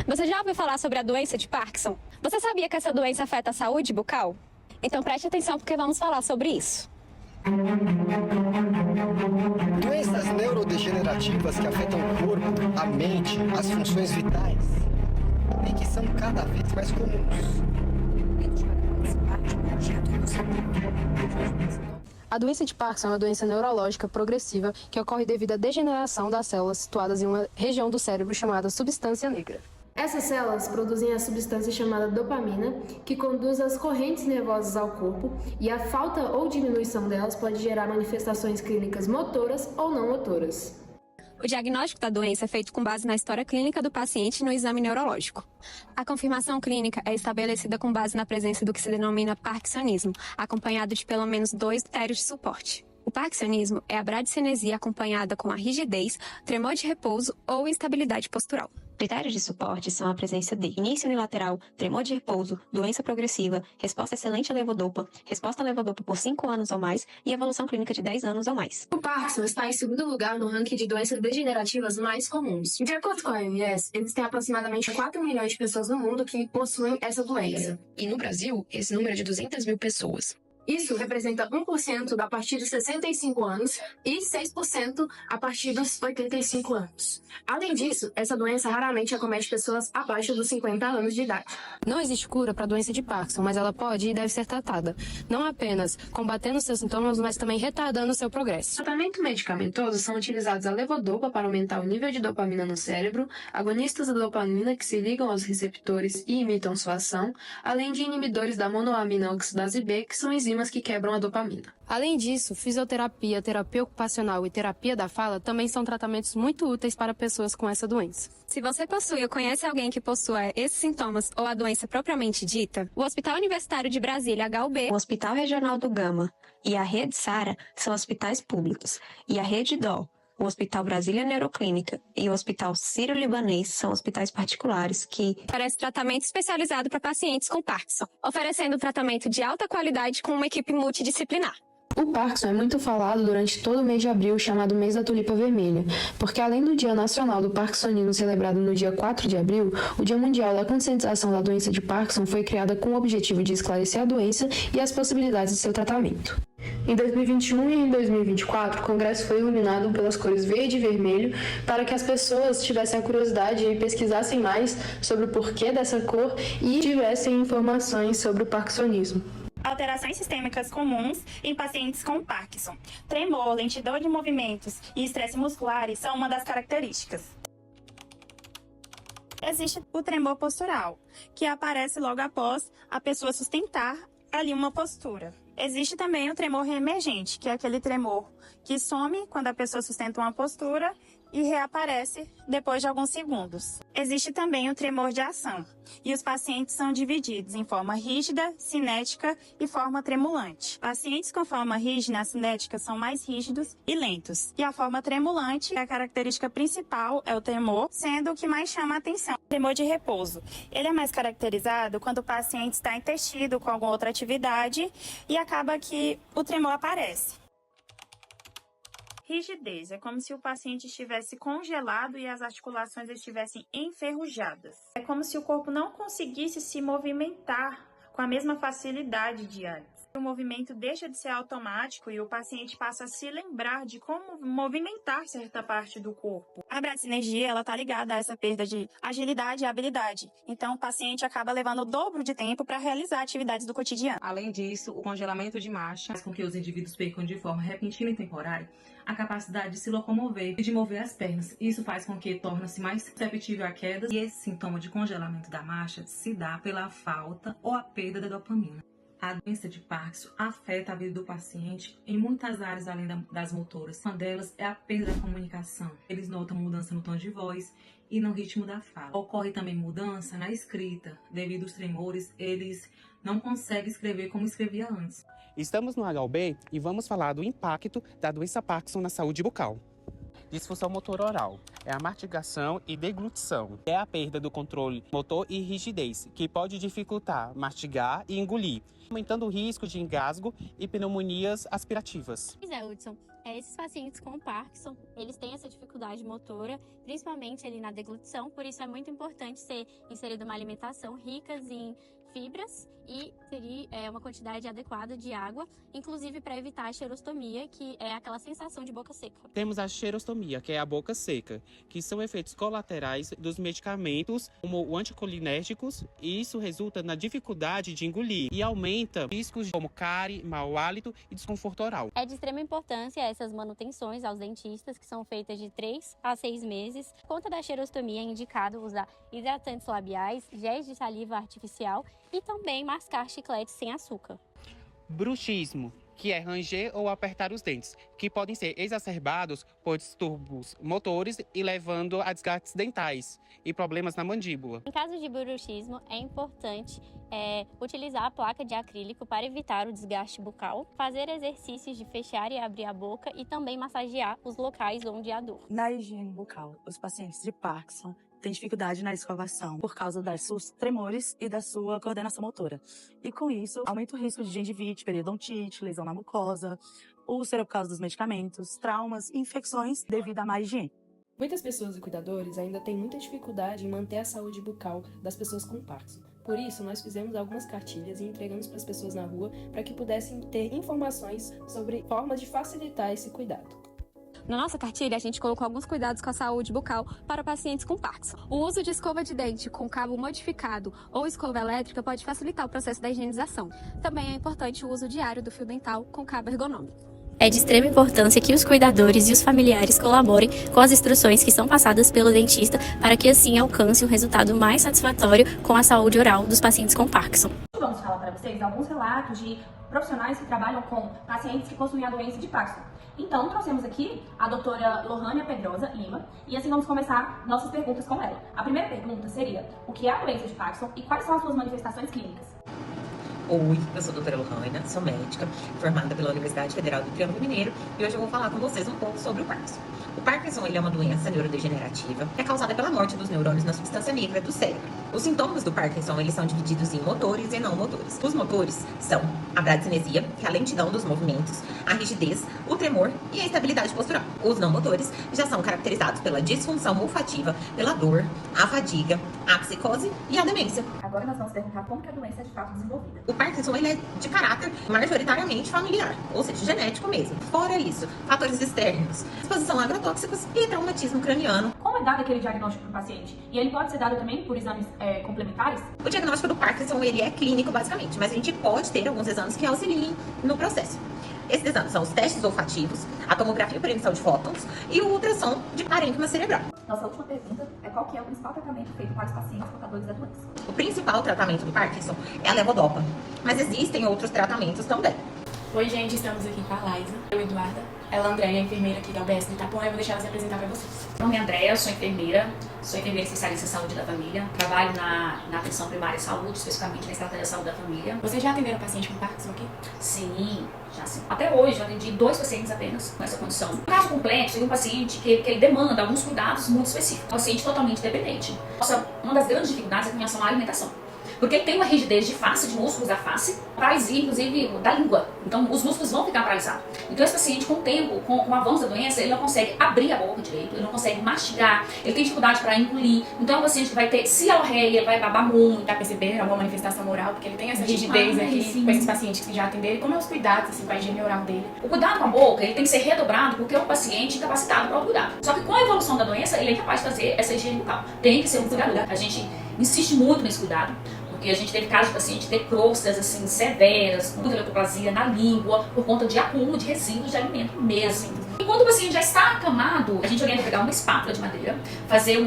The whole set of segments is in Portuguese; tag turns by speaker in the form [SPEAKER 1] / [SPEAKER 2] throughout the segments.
[SPEAKER 1] Você já ouviu falar sobre a doença de Parkinson? Você sabia que essa doença afeta a saúde bucal? Então preste atenção porque vamos falar sobre isso.
[SPEAKER 2] Doenças neurodegenerativas que afetam o corpo, a mente, as funções vitais e que são cada vez mais comuns.
[SPEAKER 3] A doença de Parkinson é uma doença neurológica progressiva que ocorre devido à degeneração das células situadas em uma região do cérebro chamada substância negra. Essas células produzem a substância chamada dopamina, que conduz as correntes nervosas ao corpo, e a falta ou diminuição delas pode gerar manifestações clínicas motoras ou não motoras.
[SPEAKER 1] O diagnóstico da doença é feito com base na história clínica do paciente e no exame neurológico. A confirmação clínica é estabelecida com base na presença do que se denomina parkinsonismo, acompanhado de pelo menos 2 critérios de suporte. O parkinsonismo é a bradicinesia acompanhada com a rigidez, tremor de repouso ou instabilidade postural. Critérios de suporte são a presença de início unilateral, tremor de repouso, doença progressiva, resposta excelente à levodopa, resposta à levodopa por 5 anos ou mais e evolução clínica de 10 anos ou mais.
[SPEAKER 3] O Parkinson está em segundo lugar no ranking de doenças degenerativas mais comuns. De acordo com a OMS, existem aproximadamente 4 milhões de pessoas no mundo que possuem essa doença.
[SPEAKER 4] E no Brasil, esse número é de 200 mil pessoas.
[SPEAKER 3] Isso representa 1% a partir dos 65 anos e 6% a partir dos 85 anos. Além disso, essa doença raramente acomete pessoas abaixo dos 50 anos de idade. Não existe cura para a doença de Parkinson, mas ela pode e deve ser tratada, não apenas combatendo seus sintomas, mas também retardando seu progresso. No tratamento medicamentoso são utilizados a levodopa para aumentar o nível de dopamina no cérebro, agonistas da dopamina que se ligam aos receptores e imitam sua ação, além de inibidores da monoamina oxidase B, que são enzimas que quebram a dopamina. Além disso, fisioterapia, terapia ocupacional e terapia da fala também são tratamentos muito úteis para pessoas com essa doença.
[SPEAKER 1] Se você possui ou conhece alguém que possua esses sintomas ou a doença propriamente dita, o Hospital Universitário de Brasília, HUB,
[SPEAKER 5] o Hospital Regional do Gama e a Rede Sara são hospitais públicos, e a Rede Dó, o Hospital Brasília Neuroclínica e o Hospital Sírio-Libanês são hospitais particulares que
[SPEAKER 1] oferece tratamento especializado para pacientes com Parkinson, oferecendo tratamento de alta qualidade com uma equipe multidisciplinar.
[SPEAKER 3] O Parkinson é muito falado durante todo o mês de abril, chamado Mês da Tulipa Vermelha, porque além do Dia Nacional do Parkinsonismo celebrado no dia 4 de abril, o Dia Mundial da Conscientização da Doença de Parkinson foi criado com o objetivo de esclarecer a doença e as possibilidades de seu tratamento. Em 2021 e em 2024, o Congresso foi iluminado pelas cores verde e vermelho para que as pessoas tivessem a curiosidade e pesquisassem mais sobre o porquê dessa cor e tivessem informações sobre o parkinsonismo.
[SPEAKER 6] Alterações sistêmicas comuns em pacientes com Parkinson. Tremor, lentidão de movimentos e estresse musculares são uma das características. Existe o tremor postural, que aparece logo após a pessoa sustentar ali uma postura. Existe também o tremor reemergente, que é aquele tremor que some quando a pessoa sustenta uma postura e reaparece depois de alguns segundos. Existe também o tremor de ação, e os pacientes são divididos em forma rígida, cinética e forma tremulante. Pacientes com forma rígida e cinética são mais rígidos e lentos, e a forma tremulante, a característica principal é o tremor, sendo o que mais chama a atenção. O tremor de repouso. Ele é mais caracterizado quando o paciente está entretido com alguma outra atividade e acaba que o tremor aparece. Rigidez é como se o paciente estivesse congelado e as articulações estivessem enferrujadas. É como se o corpo não conseguisse se movimentar com a mesma facilidade de antes. O movimento deixa de ser automático e o paciente passa a se lembrar de como movimentar certa parte do corpo. A bradicinesia, ela está ligada a essa perda de agilidade e habilidade. Então, o paciente acaba levando o dobro de tempo para realizar atividades do cotidiano.
[SPEAKER 7] Além disso, o congelamento de marcha faz com que os indivíduos percam de forma repentina e temporária a capacidade de se locomover e de mover as pernas. Isso faz com que torne-se mais susceptível a quedas, e esse sintoma de congelamento da marcha se dá pela falta ou a perda da dopamina. A doença de Parkinson afeta a vida do paciente em muitas áreas além das motoras. Uma delas é a perda da comunicação. Eles notam mudança no tom de voz e no ritmo da fala. Ocorre também mudança na escrita. Devido aos tremores, eles não conseguem escrever como escrevia antes.
[SPEAKER 8] Estamos no HUB e vamos falar do impacto da doença Parkinson na saúde bucal. Disfunção motor oral é a mastigação e deglutição. É a perda do controle motor e rigidez, que pode dificultar mastigar e engolir, aumentando o risco de engasgo e pneumonias aspirativas.
[SPEAKER 1] Pois é, Hudson.
[SPEAKER 9] Esses pacientes com Parkinson, eles têm essa dificuldade motora, principalmente ali na deglutição, por isso é muito importante ser inserida uma alimentação rica em fibras e inserir uma quantidade adequada de água, inclusive para evitar a xerostomia, que é aquela sensação de boca seca.
[SPEAKER 8] Temos a xerostomia, que é a boca seca, que são efeitos colaterais dos medicamentos como anticolinérgicos, e isso resulta na dificuldade de engolir e aumenta riscos como cárie, mau hálito e desconforto oral.
[SPEAKER 9] É de extrema importância essas manutenções aos dentistas, que são feitas de 3 a 6 meses. Por conta da xerostomia, é indicado usar hidratantes labiais, géis de saliva artificial e também mascar chicletes sem açúcar.
[SPEAKER 8] Bruxismo, que é ranger ou apertar os dentes, que podem ser exacerbados por distúrbios motores e levando a desgastes dentais e problemas na mandíbula.
[SPEAKER 9] Em caso de bruxismo, é importante utilizar a placa de acrílico para evitar o desgaste bucal, fazer exercícios de fechar e abrir a boca e também massagear os locais onde há dor.
[SPEAKER 10] Na higiene bucal, os pacientes de Parkinson têm dificuldade na escovação por causa dos seus tremores e da sua coordenação motora. E com isso, aumenta o risco de gengivite, periodontite, lesão na mucosa, úlcera por causa dos medicamentos, traumas e infecções devido à má higiene.
[SPEAKER 11] Muitas pessoas e cuidadores ainda têm muita dificuldade em manter a saúde bucal das pessoas com Parkinson. Por isso, nós fizemos algumas cartilhas e entregamos para as pessoas na rua para que pudessem ter informações sobre formas de facilitar esse cuidado.
[SPEAKER 1] Na nossa cartilha, a gente colocou alguns cuidados com a saúde bucal para pacientes com Parkinson. O uso de escova de dente com cabo modificado ou escova elétrica pode facilitar o processo da higienização. Também é importante o uso diário do fio dental com cabo ergonômico.
[SPEAKER 9] É de extrema importância que os cuidadores e os familiares colaborem com as instruções que são passadas pelo dentista para que assim alcance um resultado mais satisfatório com a saúde oral dos pacientes com Parkinson.
[SPEAKER 12] Vamos falar para vocês alguns relatos de profissionais que trabalham com pacientes que possuem a doença de Parkinson. Então, trouxemos aqui a doutora Lohânia Pedrosa Lima e assim vamos começar nossas perguntas com ela. A primeira pergunta seria: o que é a doença de Parkinson e quais são as suas manifestações clínicas?
[SPEAKER 13] Oi, eu sou a doutora Lohânia, sou médica, formada pela Universidade Federal do Triângulo Mineiro e hoje eu vou falar com vocês um pouco sobre o Parkinson. O Parkinson ele é uma doença neurodegenerativa que é causada pela morte dos neurônios na substância negra do cérebro. Os sintomas do Parkinson eles são divididos em motores e não motores. Os motores são a bradicinesia, que é a lentidão dos movimentos, a rigidez, o tremor e a instabilidade postural. Os não motores já são caracterizados pela disfunção olfativa, pela dor, a fadiga, a psicose e a demência.
[SPEAKER 12] Agora nós vamos perguntar como que a doença é de fato desenvolvida.
[SPEAKER 13] O Parkinson ele é de caráter majoritariamente familiar, ou seja, genético mesmo. Fora isso, fatores externos, exposição a agrotóxicos e traumatismo craniano.
[SPEAKER 12] Como é dado aquele diagnóstico para o paciente? E ele pode ser dado também por exames complementares?
[SPEAKER 13] O diagnóstico do Parkinson ele é clínico basicamente, mas a gente pode ter alguns exames que auxiliem no processo. Esses exames são os testes olfativos, a tomografia por emissão de fótons e o ultrassom de parênquima cerebral.
[SPEAKER 12] Nossa última pergunta é qual que é o principal tratamento feito para os pacientes portadores da doença?
[SPEAKER 13] O principal tratamento do Parkinson é a levodopa, mas existem outros tratamentos também.
[SPEAKER 14] Oi gente, estamos aqui com a Laísa, eu Eduarda, ela Andréia, enfermeira aqui da UBS de Itapuã, eu vou deixar ela se apresentar para vocês.
[SPEAKER 15] Meu nome é Andréia, sou enfermeira especialista em saúde da família, trabalho na atenção primária de saúde, especificamente na estratégia de saúde da família.
[SPEAKER 14] Vocês já atenderam paciente com Parkinson aqui?
[SPEAKER 15] Sim, já sim. Até hoje eu atendi 2 pacientes apenas com essa condição. Um caso complexo de um paciente que ele demanda alguns cuidados muito específicos, um paciente totalmente dependente. Uma das grandes dificuldades é com relação à alimentação. Porque ele tem uma rigidez de face, de músculos da face, paralisia, inclusive, da língua. Então, os músculos vão ficar paralisados. Então, esse paciente, com o tempo, com o avanço da doença, ele não consegue abrir a boca direito, ele não consegue mastigar, ele tem dificuldade para engolir. Então, é um paciente que vai ter cialorreia, vai babar muito.
[SPEAKER 14] Já perceberam alguma manifestação oral? Porque ele tem essa rigidez aqui com esses pacientes que já atenderam. Como é os cuidados, assim, com a higiene oral dele?
[SPEAKER 15] O cuidado com a boca, ele tem que ser redobrado porque é um paciente incapacitado para o cuidado. Só que com a evolução da doença, ele é incapaz de fazer essa higiene bucal. Tem que ser um cuidador. A gente insiste muito nesse cuidado. Porque a gente teve casos de paciente ter crostas assim, severas, com muita leucoplasia na língua, por conta de acúmulo de resíduos de alimento mesmo. E quando o paciente já está acamado, a gente orienta a pegar uma espátula de madeira, fazer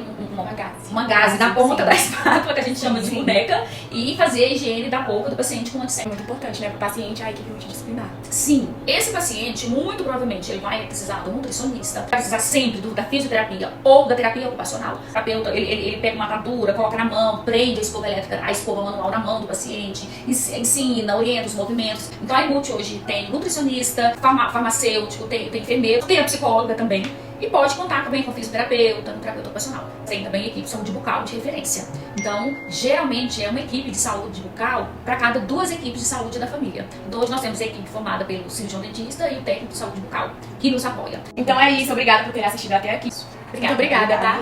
[SPEAKER 15] uma gaze na ponta da espátula, que a gente chama de boneca, e fazer a higiene da boca do paciente com antisséptico.
[SPEAKER 14] Muito importante, né? Para o paciente, a equipe multidisciplinar.
[SPEAKER 15] Sim, esse paciente, muito provavelmente, ele vai precisar do nutricionista, vai precisar sempre da fisioterapia ou da terapia ocupacional. O terapeuta, ele pega uma atadura, coloca na mão, prende a escova elétrica, a escova manual na mão do paciente, ensina, orienta os movimentos. Então a IMUT hoje tem nutricionista, farmacêutico, tem enfermeiro, tem a psicóloga também. E pode contar também com fisioterapeuta, no terapeuta ocupacional. Tem também a equipe de saúde bucal de referência. Então, geralmente é uma equipe de saúde bucal para cada 2 equipes de saúde da família. Então, hoje nós temos a equipe formada pelo cirurgião dentista e o técnico de saúde bucal, que nos apoia.
[SPEAKER 14] Então é isso, obrigada por ter assistido até aqui.
[SPEAKER 15] Muito obrigada, tá?